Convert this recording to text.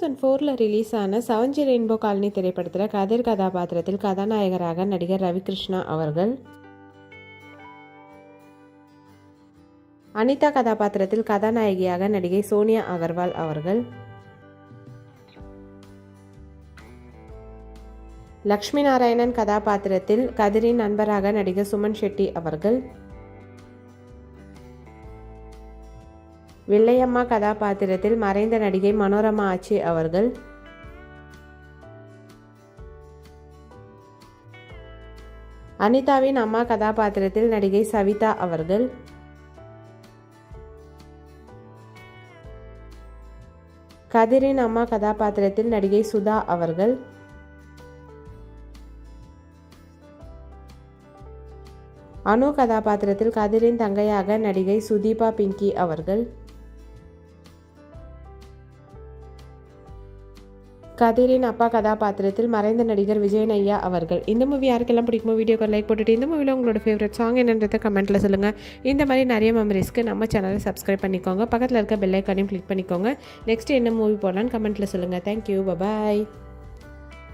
2004 release ஆன 7G rainbow colony திரைப்படத்தில் கதிர் கதாபாத்திரத்தில் கதாநாயகராக நடிகர் ரவிகிருஷ்ணா அவர்கள், அனிதா கதாபாத்திரத்தில் கதாநாயகியாக நடிகை சோனியா அகர்வால் அவர்கள், லக்ஷ்மி நாராயணன் கதாபாத்திரத்தில் கதிரின் நண்பராக நடிகர் சுமன் ஷெட்டி அவர்கள், வெள்ளையம்மா கதாபாத்திரத்தில் மறைந்த நடிகை மனோரமா ஆச்சி அவர்கள், அனிதாவின் அம்மா கதாபாத்திரத்தில் நடிகை சவிதா அவர்கள், கதிரின் அம்மா கதாபாத்திரத்தில் நடிகை சுதா அவர்கள், அனு கதாபாத்திரத்தில் கதிரின் தங்கையாக நடிகை சுதீபா பிங்கி அவர்கள், கதிரின் அப்பா கதாபாத்திரத்தில் மறைந்த நடிகர் விஜயன் ஐயா அவர்கள். இந்த மூவி யாருக்கெல்லாம் பிடிக்குமோ வீடியோக்கு லைக் போட்டுட்டு இந்த மூவியில் உங்களோட ஃபேவரட் சாங் என்னன்றதை கமெண்ட்டில் சொல்லுங்கள். இந்த மாதிரி நிறைய மெமரிஸ்க்கு நம்ம சேனலை சப்ஸ்கிரைப் பண்ணிக்கோங்க. பக்கத்தில் இருக்க பெல் ஐக்கானையும் கிளிக் பண்ணிக்கோங்க. நெக்ஸ்ட் என்ன மூவி போடலான்னு கமெண்ட்டில் சொல்லுங்கள். Thank you, bye bye.